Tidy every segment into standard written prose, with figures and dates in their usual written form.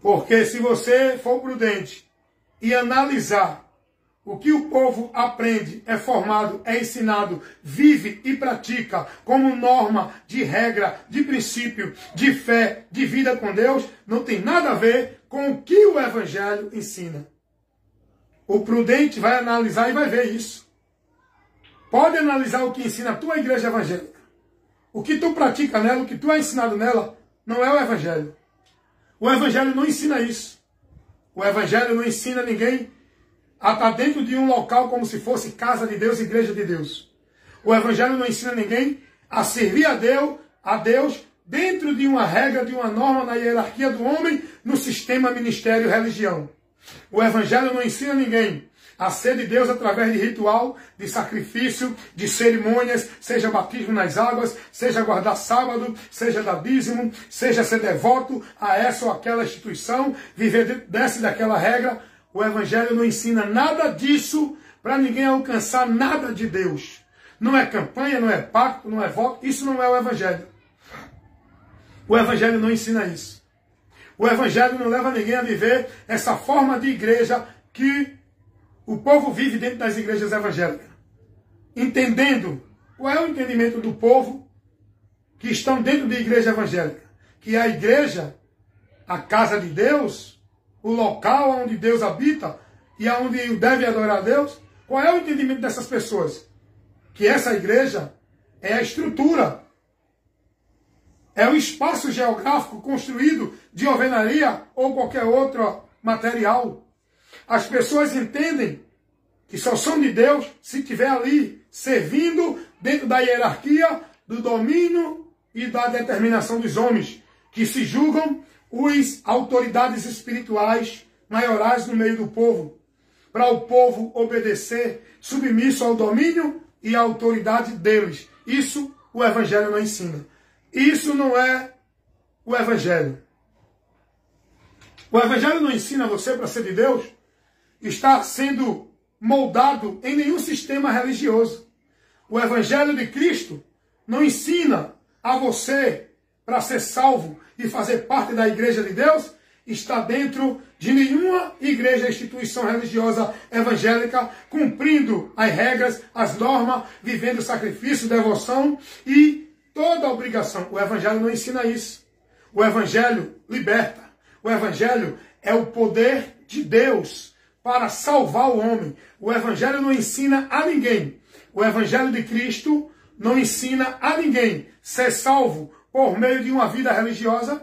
Porque se você for prudente e analisar o que o povo aprende, é formado, é ensinado, vive e pratica como norma de regra, de princípio, de fé, de vida com Deus, não tem nada a ver com o que o Evangelho ensina. O prudente vai analisar e vai ver isso. Pode analisar o que ensina a tua igreja evangélica. O que tu pratica nela, o que tu é ensinado nela, não é o Evangelho. O Evangelho não ensina isso. O Evangelho não ensina ninguém a estar dentro de um local como se fosse casa de Deus, igreja de Deus. O Evangelho não ensina ninguém a servir a Deus dentro de uma regra, de uma norma na hierarquia do homem, no sistema ministério religião. O Evangelho não ensina ninguém a ser de Deus através de ritual, de sacrifício, de cerimônias, seja batismo nas águas, seja guardar sábado, seja dar dízimo, seja ser devoto a essa ou aquela instituição, viver dessa e daquela regra. O Evangelho não ensina nada disso para ninguém alcançar nada de Deus. Não é campanha, não é pacto, não é voto. Isso não é o Evangelho. O Evangelho não ensina isso. O Evangelho não leva ninguém a viver essa forma de igreja que o povo vive dentro das igrejas evangélicas. Entendendo qual é o entendimento do povo que estão dentro da igreja evangélica. Que a igreja, a casa de Deus, o local onde Deus habita e onde deve adorar a Deus, qual é o entendimento dessas pessoas? Que essa igreja é a estrutura, é o espaço geográfico construído de alvenaria ou qualquer outro material. As pessoas entendem que só são de Deus se estiver ali servindo dentro da hierarquia, do domínio e da determinação dos homens, que se julgam as autoridades espirituais maiorais no meio do povo, para o povo obedecer, submisso ao domínio e à autoridade deles. Isso o Evangelho não ensina. Isso não é o Evangelho. O Evangelho não ensina você para ser de Deus estar sendo moldado em nenhum sistema religioso. O Evangelho de Cristo não ensina a você para ser salvo e fazer parte da igreja de Deus, está dentro de nenhuma igreja, instituição religiosa evangélica, cumprindo as regras, as normas, vivendo sacrifício, devoção e toda a obrigação. O Evangelho não ensina isso. O Evangelho liberta. O Evangelho é o poder de Deus para salvar o homem. O Evangelho não ensina a ninguém. O Evangelho de Cristo não ensina a ninguém ser salvo por meio de uma vida religiosa,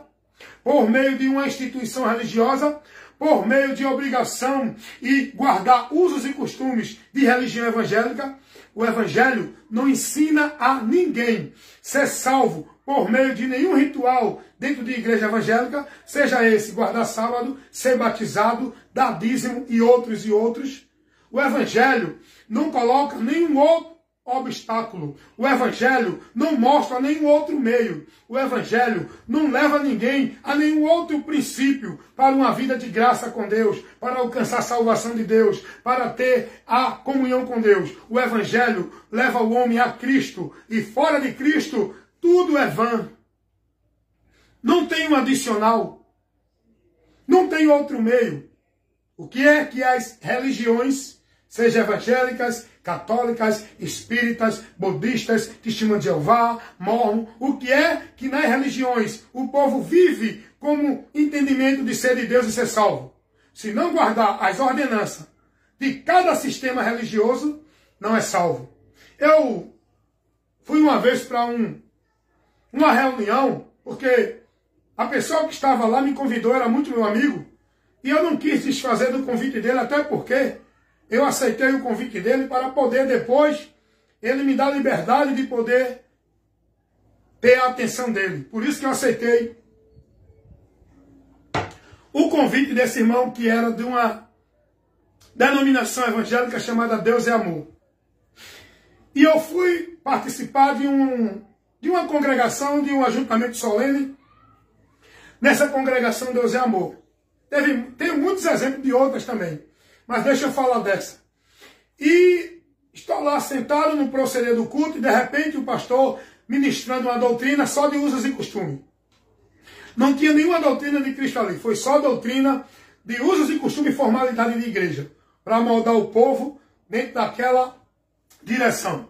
por meio de uma instituição religiosa, por meio de obrigação e guardar usos e costumes de religião evangélica. O Evangelho não ensina a ninguém ser salvo por meio de nenhum ritual dentro de igreja evangélica, seja esse guardar sábado, ser batizado, dar dízimo e outros. O Evangelho não coloca nenhum outro obstáculo. O Evangelho não mostra nenhum outro meio. O Evangelho não leva ninguém a nenhum outro princípio para uma vida de graça com Deus, para alcançar a salvação de Deus, para ter a comunhão com Deus. O Evangelho leva o homem a Cristo e fora de Cristo tudo é vã. Não tem um adicional. Não tem outro meio. O que é que as religiões, seja evangélicas, católicas, espíritas, budistas, testemunhas de Jeová, mormon, o que é que nas religiões o povo vive como entendimento de ser de Deus e ser salvo? Se não guardar as ordenanças de cada sistema religioso, não é salvo. Eu fui uma vez para uma reunião, porque a pessoa que estava lá me convidou, era muito meu amigo, e eu não quis desfazer do convite dele, até porque eu aceitei o convite dele para poder depois ele me dar liberdade de poder ter a atenção dele. Por isso que eu aceitei o convite desse irmão que era de uma denominação evangélica chamada Deus é Amor. E eu fui participar de uma congregação, de um ajuntamento solene. Nessa congregação Deus é Amor. Tenho muitos exemplos de outras também. Mas deixa eu falar dessa. E estou lá sentado no proceder do culto e de repente o pastor ministrando uma doutrina só de usos e costumes. Não tinha nenhuma doutrina de Cristo ali. Foi só doutrina de usos e costumes e formalidade de igreja. Para moldar o povo dentro daquela direção.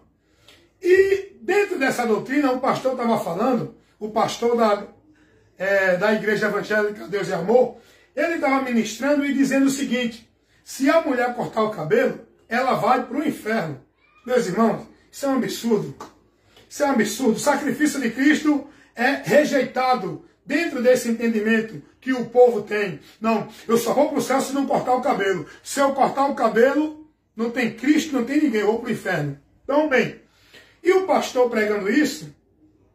E dentro dessa doutrina, o pastor estava falando, o pastor da Igreja Evangélica Deus e Amor, ele estava ministrando e dizendo o seguinte: se a mulher cortar o cabelo, ela vai para o inferno. Meus irmãos, isso é um absurdo. Isso é um absurdo. O sacrifício de Cristo é rejeitado dentro desse entendimento que o povo tem. Não, eu só vou para o céu se não cortar o cabelo. Se eu cortar o cabelo, não tem Cristo, não tem ninguém, eu vou para o inferno. Então, bem, e o pastor pregando isso,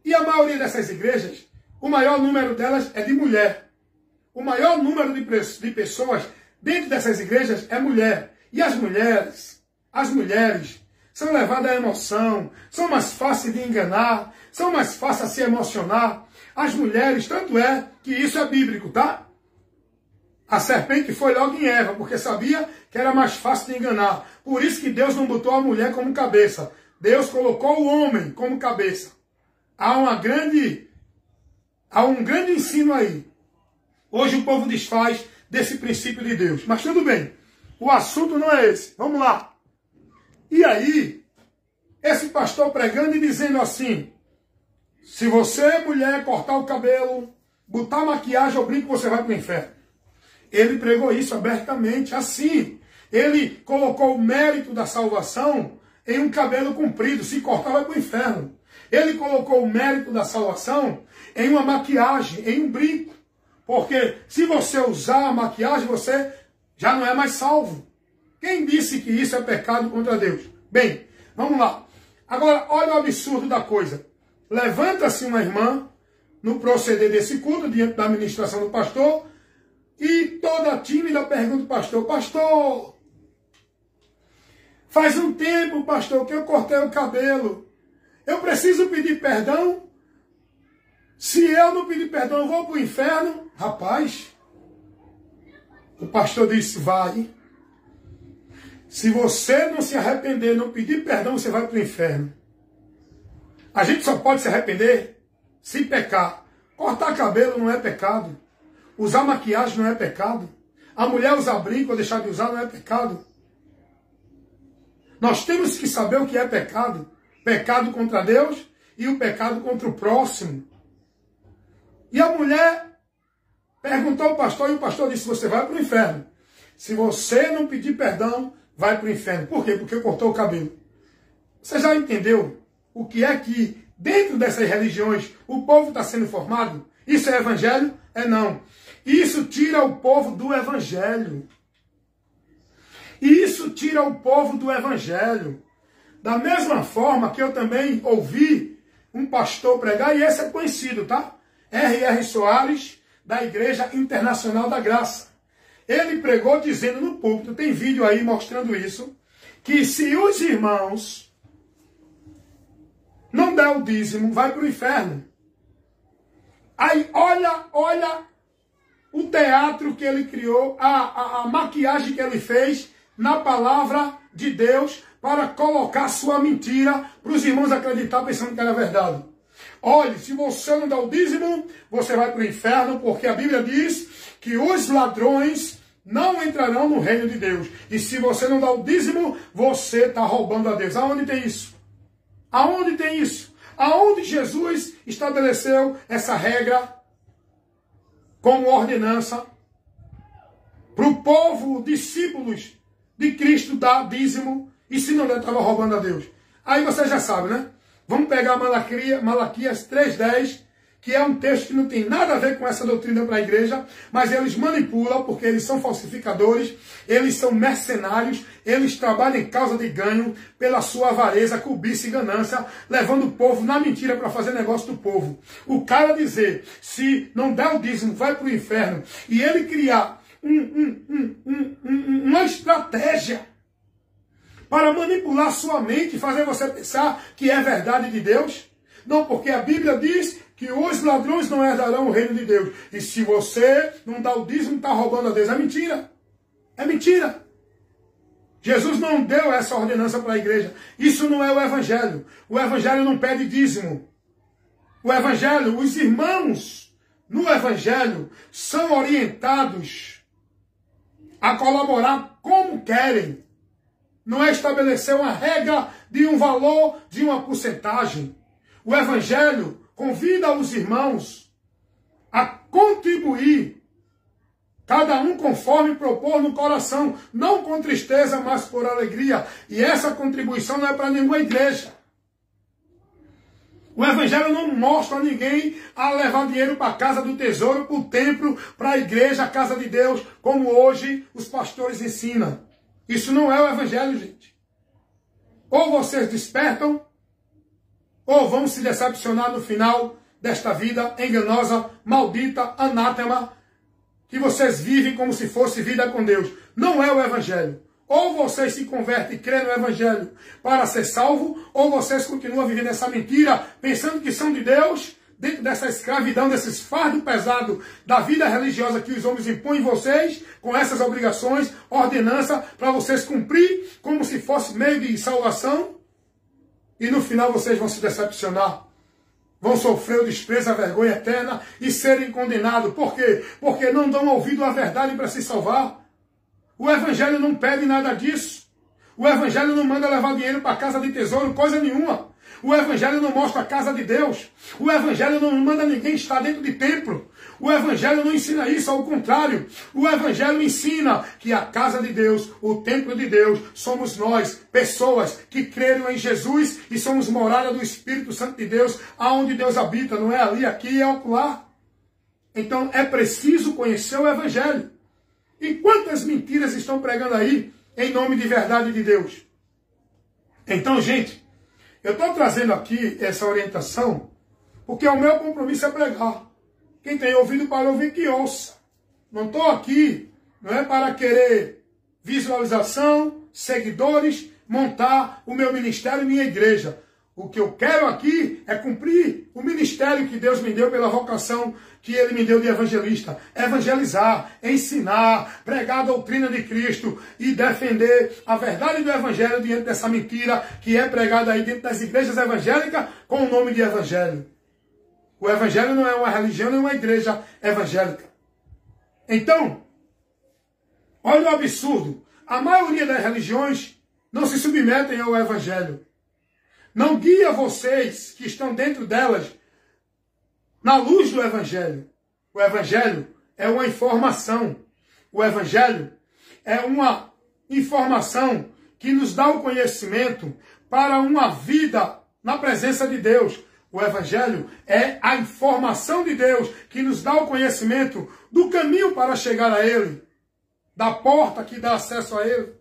e a maioria dessas igrejas, o maior número delas é de mulher. O maior número de pessoas dentro dessas igrejas é mulher. E as mulheres são levadas à emoção, são mais fáceis de enganar, são mais fáceis a se emocionar. As mulheres, tanto é que isso é bíblico, tá? A serpente foi logo em Eva, porque sabia que era mais fácil de enganar. Por isso que Deus não botou a mulher como cabeça. Deus colocou o homem como cabeça. Há um grande ensino aí. Hoje o povo desfaz desse princípio de Deus. Mas tudo bem. O assunto não é esse. Vamos lá. E aí, esse pastor pregando e dizendo assim: se você, mulher, cortar o cabelo, botar maquiagem ou brinco, você vai para o inferno. Ele pregou isso abertamente, assim. Ele colocou o mérito da salvação em um cabelo comprido. Se cortar, vai para o inferno. Ele colocou o mérito da salvação em uma maquiagem, em um brinco. Porque se você usar a maquiagem, você já não é mais salvo. Quem disse que isso é pecado contra Deus? Bem, vamos lá. Agora, olha o absurdo da coisa. Levanta-se uma irmã no proceder desse culto, diante da administração do pastor, e toda tímida pergunta ao pastor: pastor, faz um tempo, pastor, que eu cortei o cabelo. Eu preciso pedir perdão? Se eu não pedir perdão, eu vou para o inferno? Rapaz, o pastor disse: vai. Se você não se arrepender, não pedir perdão, você vai para o inferno. A gente só pode se arrepender se pecar. Cortar cabelo não é pecado. Usar maquiagem não é pecado. A mulher usar brinco ou deixar de usar não é pecado. Nós temos que saber o que é pecado. Pecado contra Deus e o pecado contra o próximo. E a mulher perguntou ao pastor e o pastor disse: você vai para o inferno. Se você não pedir perdão, vai para o inferno. Por quê? Porque cortou o cabelo. Você já entendeu o que é que dentro dessas religiões o povo está sendo formado? Isso é evangelho? É não. Isso tira o povo do evangelho. Isso tira o povo do evangelho. Da mesma forma que eu também ouvi um pastor pregar, e esse é conhecido, tá? R.R. Soares, da Igreja Internacional da Graça. Ele pregou dizendo no púlpito, tem vídeo aí mostrando isso, que se os irmãos não der o dízimo, vai para o inferno. Aí olha o teatro que ele criou, a maquiagem que ele fez na palavra de Deus para colocar sua mentira para os irmãos acreditar pensando que era verdade. Olhe, se você não dá o dízimo, você vai para o inferno, porque a Bíblia diz que os ladrões não entrarão no reino de Deus. E se você não dá o dízimo, você está roubando a Deus. Aonde tem isso? Aonde tem isso? Aonde Jesus estabeleceu essa regra como ordenança para o povo, discípulos de Cristo, dar dízimo, e se não der, estava roubando a Deus? Aí você já sabe, né? Vamos pegar Malaquias 3:10, que é um texto que não tem nada a ver com essa doutrina para a igreja, mas eles manipulam porque eles são falsificadores, eles são mercenários, eles trabalham em causa de ganho pela sua avareza, cobiça e ganância, levando o povo na mentira para fazer negócio do povo. O cara dizer, se não der o dízimo, vai para o inferno, e ele criar uma estratégia para manipular sua mente e fazer você pensar que é verdade de Deus. Não, porque a Bíblia diz que os ladrões não herdarão o reino de Deus. E se você não dá o dízimo, está roubando a Deus. É mentira. É mentira. Jesus não deu essa ordenança para a igreja. Isso não é o Evangelho. O Evangelho não pede dízimo. O Evangelho, os irmãos no Evangelho são orientados a colaborar como querem. Não é estabelecer uma regra de um valor, de uma porcentagem. O Evangelho convida os irmãos a contribuir, cada um conforme propor no coração, não com tristeza, mas por alegria. E essa contribuição não é para nenhuma igreja. O Evangelho não mostra a ninguém a levar dinheiro para a casa do tesouro, para o templo, para a igreja, a casa de Deus, como hoje os pastores ensinam. Isso não é o Evangelho, gente. Ou vocês despertam, ou vão se decepcionar no final desta vida enganosa, maldita, anátema, que vocês vivem como se fosse vida com Deus. Não é o Evangelho. Ou vocês se convertem e creem no Evangelho para ser salvo, ou vocês continuam vivendo essa mentira, pensando que são de Deus, dentro dessa escravidão, desses fardos pesados da vida religiosa que os homens impõem em vocês, com essas obrigações, ordenança, para vocês cumprir, como se fosse meio de salvação, e no final vocês vão se decepcionar. Vão sofrer o desprezo, a vergonha eterna e serem condenados. Por quê? Porque não dão ouvido à verdade para se salvar. O Evangelho não pede nada disso. O Evangelho não manda levar dinheiro para a casa de tesouro, coisa nenhuma. O Evangelho não mostra a casa de Deus. O Evangelho não manda ninguém estar dentro de templo. O Evangelho não ensina isso, ao contrário. O Evangelho ensina que a casa de Deus, o templo de Deus, somos nós, pessoas que creram em Jesus e somos morada do Espírito Santo de Deus, aonde Deus habita, não é ali, aqui, é acolá. Então é preciso conhecer o Evangelho. E quantas mentiras estão pregando aí em nome de verdade de Deus? Então, gente, eu estou trazendo aqui essa orientação porque o meu compromisso é pregar. Quem tem ouvido para ouvir, que ouça. Não estou aqui, não é para querer visualização, seguidores, montar o meu ministério e minha igreja. O que eu quero aqui é cumprir o ministério que Deus me deu pela vocação que Ele me deu de evangelista. Evangelizar, ensinar, pregar a doutrina de Cristo e defender a verdade do Evangelho diante dessa mentira que é pregada aí dentro das igrejas evangélicas com o nome de Evangelho. O Evangelho não é uma religião, nem uma igreja evangélica. Então, olha o absurdo. A maioria das religiões não se submetem ao Evangelho. Não guia vocês que estão dentro delas na luz do Evangelho. O Evangelho é uma informação. O Evangelho é uma informação que nos dá o conhecimento para uma vida na presença de Deus. O Evangelho é a informação de Deus que nos dá o conhecimento do caminho para chegar a Ele, da porta que dá acesso a Ele,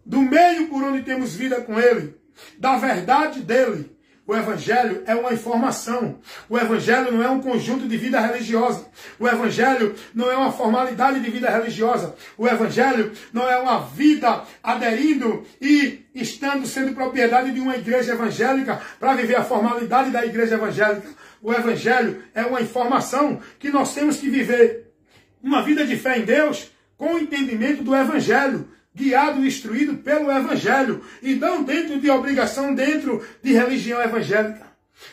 do meio por onde temos vida com Ele, da verdade dele. O Evangelho é uma informação. O Evangelho não é um conjunto de vida religiosa. O Evangelho não é uma formalidade de vida religiosa. O Evangelho não é uma vida aderindo e estando sendo propriedade de uma igreja evangélica para viver a formalidade da igreja evangélica. O Evangelho é uma informação que nós temos que viver uma vida de fé em Deus com o entendimento do Evangelho, guiado e instruído pelo Evangelho, e não dentro de obrigação, dentro de religião evangélica.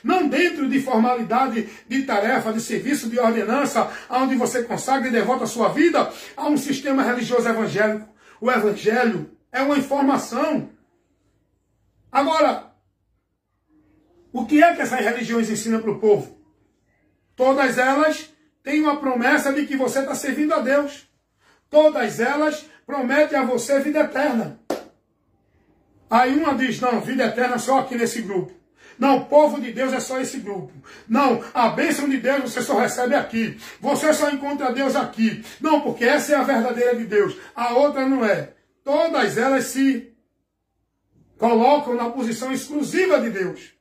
Não dentro de formalidade, de tarefa, de serviço, de ordenança, onde você consagra e devota a sua vida a um sistema religioso evangélico. O Evangelho é uma informação. Agora, o que é que essas religiões ensinam para o povo? Todas elas têm uma promessa de que você está servindo a Deus. Todas elas prometem a você vida eterna. Aí uma diz, não, vida eterna só aqui nesse grupo. Não, o povo de Deus é só esse grupo. Não, a bênção de Deus você só recebe aqui. Você só encontra Deus aqui. Não, porque essa é a verdadeira de Deus. A outra não é. Todas elas se colocam na posição exclusiva de Deus.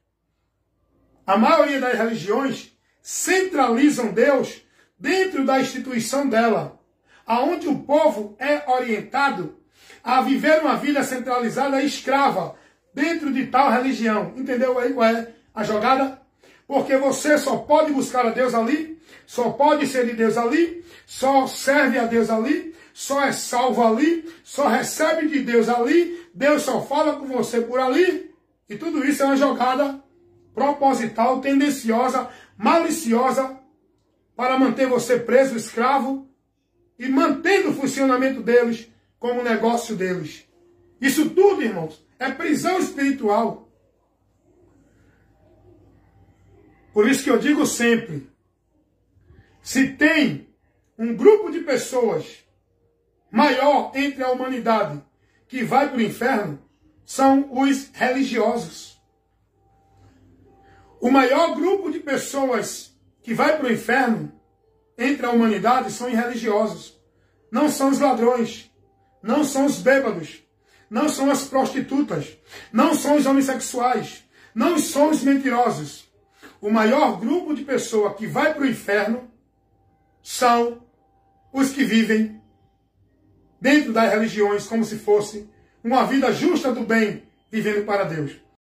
A maioria das religiões centralizam Deus dentro da instituição dela, aonde o povo é orientado a viver uma vida centralizada e escrava dentro de tal religião. Entendeu aí qual é a jogada? Porque você só pode buscar a Deus ali, só pode ser de Deus ali, só serve a Deus ali, só é salvo ali, só recebe de Deus ali, Deus só fala com você por ali, e tudo isso é uma jogada proposital, tendenciosa, maliciosa para manter você preso, escravo, e mantendo o funcionamento deles como negócio deles. Isso tudo, irmãos, é prisão espiritual. Por isso que eu digo sempre, se tem um grupo de pessoas maior entre a humanidade que vai para o inferno, são os religiosos. O maior grupo de pessoas que vai para o inferno entre a humanidade são os religiosos. Não são os ladrões, não são os bêbados, não são as prostitutas, não são os homossexuais, não são os mentirosos. O maior grupo de pessoas que vai para o inferno são os que vivem dentro das religiões como se fosse uma vida justa do bem, vivendo para Deus.